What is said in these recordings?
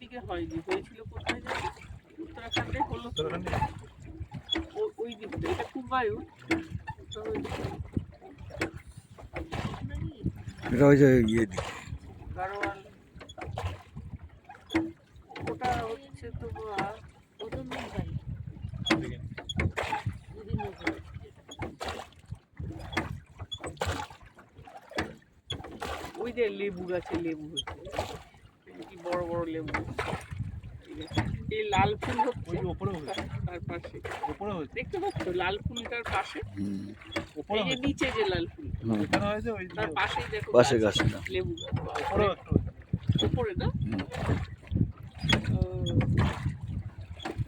দিকে হয়নি, হয়েছিল কোথায় জানি উত্তরাখণ্ডে হলো। ওই দিকটা এটা কুমায়ুন, এটা ওই যে ইয়ে দিকে গাড়োয়াল, ওটা হচ্ছে তোমার ওই যে লেবু গাছে লেবু হচ্ছে, কি বড় বড় লেবু। এই লাল ফুল হচ্ছে তার পাশে, দেখতে পাচ্ছ লাল ফুলটার পাশে, এই যে নিচে যে লাল ফুল তার পাশেই দেখো পাশে গাছে লেবু উপরে না,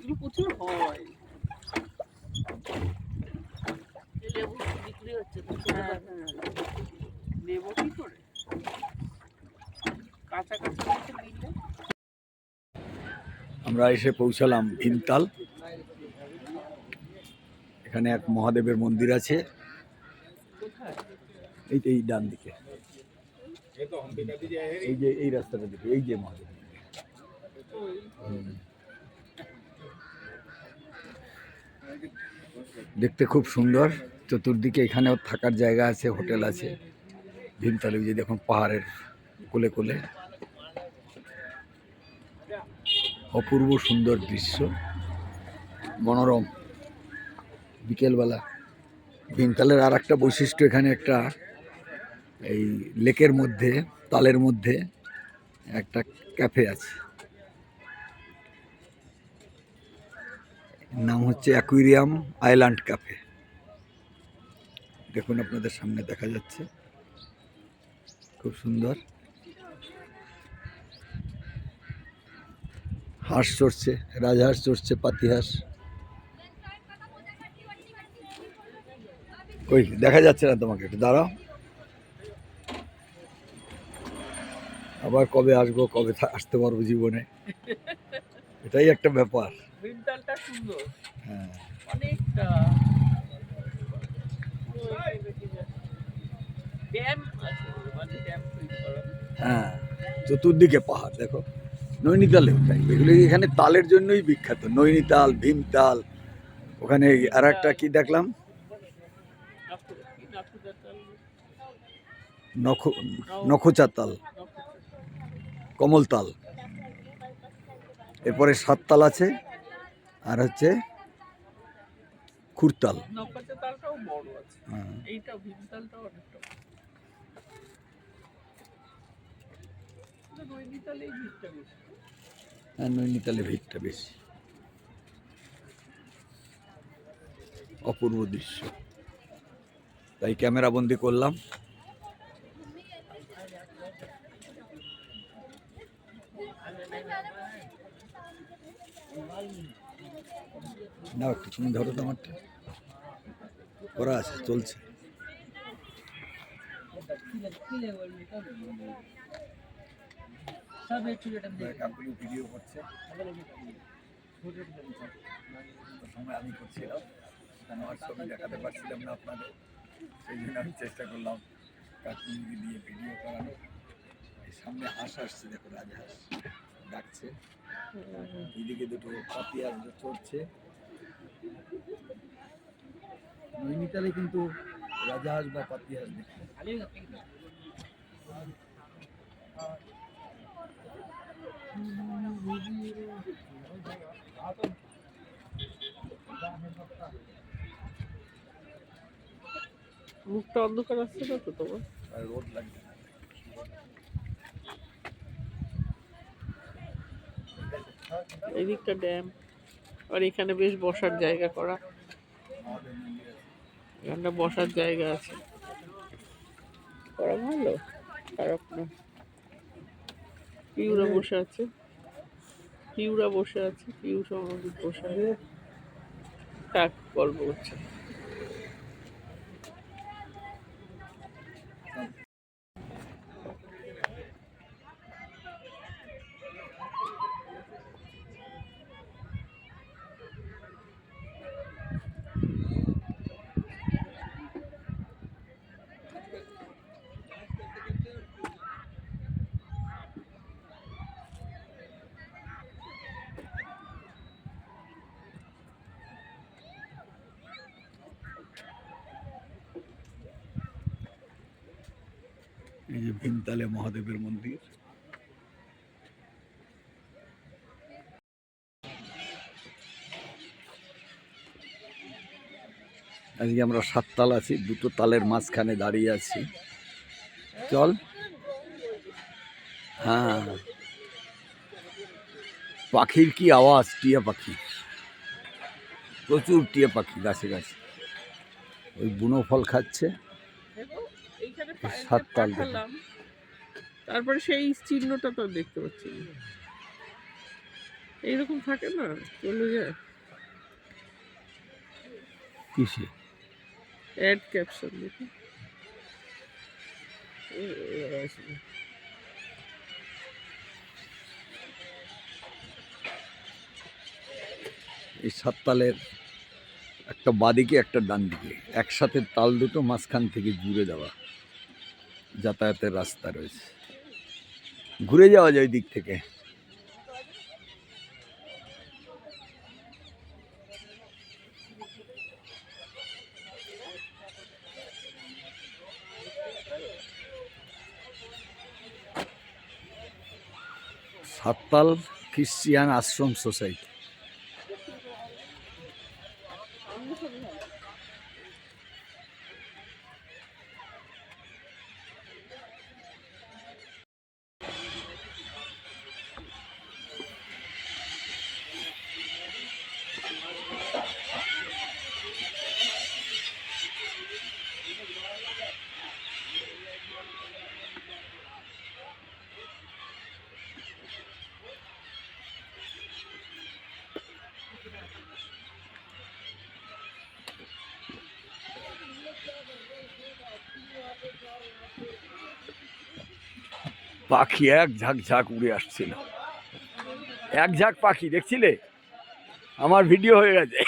এগুলো প্রচুর হয়। লেবু বিক্রি হচ্ছে, নেবো কি করে, কাঁচা কাঁচা দিলে। আমরা এসে পৌঁছালাম ভীমতাল। এখানে এক মহাদেবের মন্দির আছে, এই ডান দিকে, এই যে এই রাস্তাটা দিকে, এই যে মহাদেব দেখতে খুব সুন্দর। চতুর্দিকে এখানেও থাকার জায়গা আছে, হোটেল আছে। ভীমতালে যে দেখুন পাহাড়ের কোলে কোলে অপূর্ব সুন্দর দৃশ্য, মনোরম বিকেলবেলা। ভীমতালের আর একটা বৈশিষ্ট্য, এখানে একটা এই লেকের মধ্যে, তালের মধ্যে একটা ক্যাফে আছে, নাম হচ্ছে অ্যাকুয়ারিয়াম আইল্যান্ড ক্যাফে। দেখুন আপনাদের সামনে দেখা যাচ্ছে, খুব সুন্দর। হাঁস চড়ছে, রাজহাঁস চড়ছে, পাতিহাঁস। কই দেখা যাচ্ছে না তোমাকে, একটু দাঁড়াও। আবার কবে আসবো, কবে আসতে পারবো জীবনে, এটাই একটা ব্যাপার। ভীমতালটা সুন্দর, হ্যাঁ অনেকটা ড্যাম আছে, মানে ড্যাম তৈরি করা। হ্যাঁ, চতুর্দিকে পাহাড় দেখো। নৈনিতালেও তাই, এগুলো এখানে তালের জন্যই বিখ্যাত। নৈনিতাল, ভীমতাল, ওখানে আর একটা কি দেখলাম, নখোচা তাল, কমলতাল, এরপরে সাততাল আছে, আর হচ্ছে খুরতাল। হ্যাঁ, নৈনিতালে ভিড়টা বেশি। অপূর্ব দৃশ্য, তাই ক্যামেরা বন্দি করলাম। না একটু তুমি ধরো, তোমারটা করা আছে, চলছে। ভিডিও করছে, সময় আমি করছিলাম, আমার ছবি দেখাতে পারছিলাম না আপনাদের, সেই জন্য আমি চেষ্টা করলাম কাকুকে দিয়ে ভিডিও করানো। সামনে হাঁস আসছে, দেখো রাজহাঁস ডাকছে, এইদিকে দুটো পাতিহাঁস চড়ছে। নৈনিতালে কিন্তু রাজহাঁস বা পাতিহাঁস দেখি। মুখটা অন্ধকার আসছে না তো তোমার, রোদ লাগবে। এদিকটা ড্যাম, আর এখানে বেশ বসার জায়গা করা, এখানটা বসার জায়গা আছে, করা ভালো, খারাপ না। পিউরা বসে আছে, পিউ সমাধিক বসে আছে। থাক, গল্প করছে। এই যে ভীমতালে মহাদেবের মন্দির। আজকে আমরা 7 তাল আছি, 2টো তালের মাঝখানে দাঁড়িয়ে আছি। চল। হ্যাঁ, পাখির কি আওয়াজ, টিয়া পাখি, প্রচুর টিয়া পাখি গাছে গাছে। ওই বুনো ফল খাচ্ছে। এইখানে 7 তাল পাঠালাম, তারপরে সেই চিহ্নটা তো দেখতে পাচ্ছি না। এইরকম থাকে না, চলে যায়। কিসে? অ্যাড ক্যাপশন দেখি। এই 7 তালের একটা বাদিকে একটা ডান দিকে, একসাথে তাল দুটো মাঝখান থেকে জুড়ে দেওয়া, যাতায়াতের রাস্তা রয়েছে, ঘুরে যাওয়া যায় দিক থেকে। সাততাল খ্রিস্টিয়ান আশ্রম সোসাইটি। পাখি এক ঝাঁক ঝাঁক উড়ে আসছিল, এক ঝাঁক পাখি দেখছিলে? আমার ভিডিও হয়ে গেছে।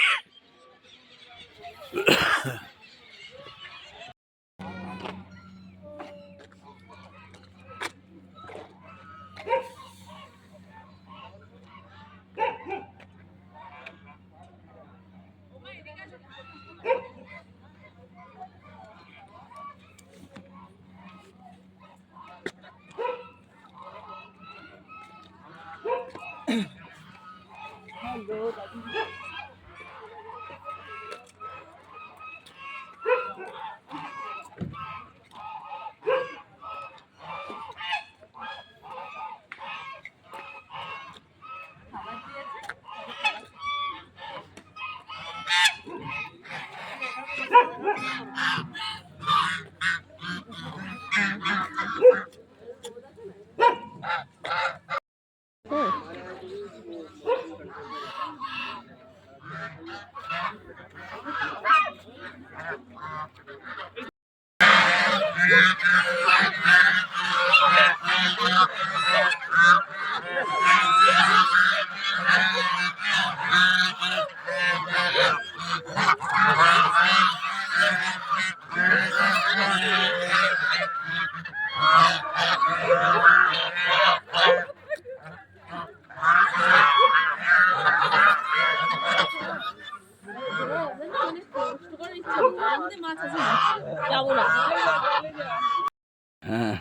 হ্যাঁ,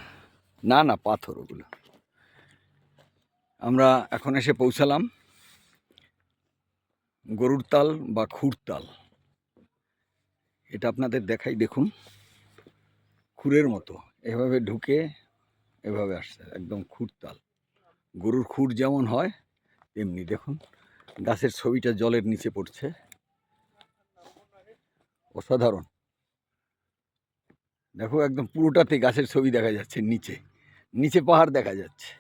না না পাথর ওগুলো। আমরা এখন এসে পৌঁছালাম গরুর তাল বা খুরতাল। এটা আপনাদের দেখাই, দেখুন খুরের মতো এভাবে ঢুকে এভাবে আসছে, একদম খুরতাল। গরুর খুর যেমন হয় তেমনি। দেখুন গাছের ছবিটা জলের নিচে পড়ছে, অসাধারণ। দেখো একদম পুরোটাতে গাছের ছবি দেখা যাচ্ছে, নিচে নিচে পাহাড় দেখা যাচ্ছে।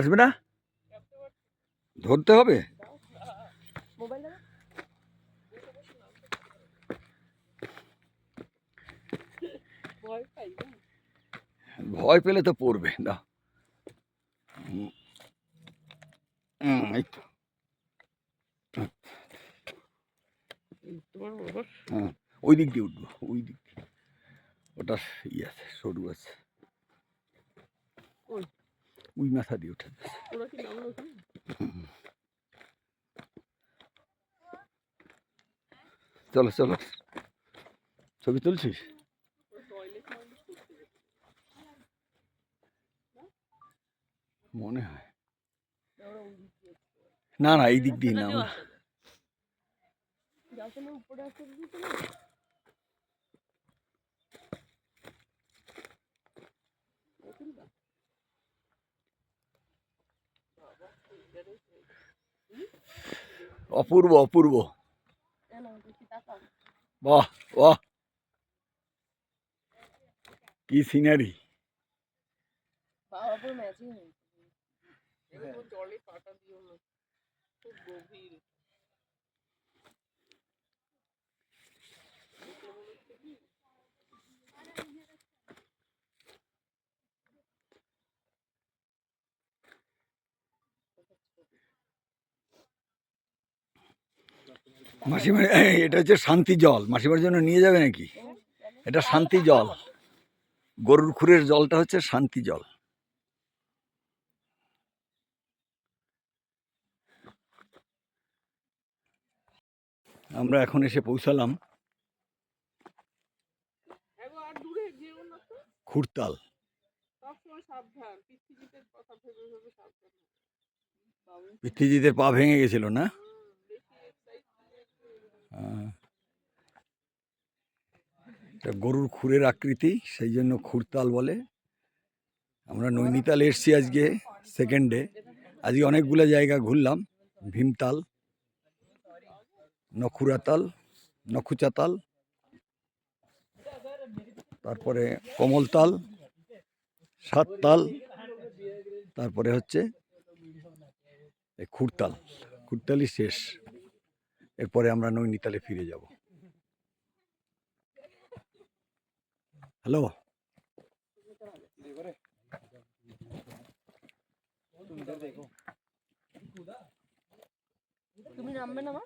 আসবে না? ধরতে হবে? মোবাইল ভয় পাই না। ভয় পেলে তো পড়বে না। এই তো। তোমার বাবা হ্যাঁ, ওই দিক দিয়ে উঠবো, ওই দিক দিয়ে। ওটা ইয়ে আছে, সরু আছে। ওই ওই মাথা দিয়ে উঠে যাচ্ছে। ওরা কি নামলো ওখানে? চলো চলো, ছবি তুলছিস? টয়লেট ময়লেট করতে গেছে। মনে হয় ওরা ওই দিক দিয়ে না, না, এই দিক দিয়ে না আমরা। যার জন্য উপরে আসতে দিতে না। অপূর্ব অপূর্ব, বাহ বাহ, কি সিনারি। জলে পাটা দিও না, খুব গভীর। মাসিমার এটা হচ্ছে শান্তি জল, মাসিমার জন্য নিয়ে যাবে নাকি? এটা শান্তি জল, গরুর খুরের জলটা হচ্ছে শান্তি জল। আমরা এখন এসে পৌঁছালাম আর দূরে যেও না তো, খুরতাল। সবসময় সাবধান, পৃথিবীতে কথা ভেবে ভেবে সাবধান। পিতৃজিদের পা ভেঙে গেছিল না? এটা গরুর খুরের আকৃতি, সেই জন্য খুরতাল বলে। আমরা নৈনিতাল এসছি আজকে সেকেন্ড ডে। আজকে অনেকগুলো জায়গা ঘুরলাম, ভীমতাল, নখুরাতাল, নখুচাতাল, তারপরে কমলতাল, সাততাল, তারপরে হচ্ছে খুরতাল। খুরতালই শেষ, এরপরে আমরা নৈনিতালে ফিরে যাব। হ্যালো, তুমি নামবে না মা?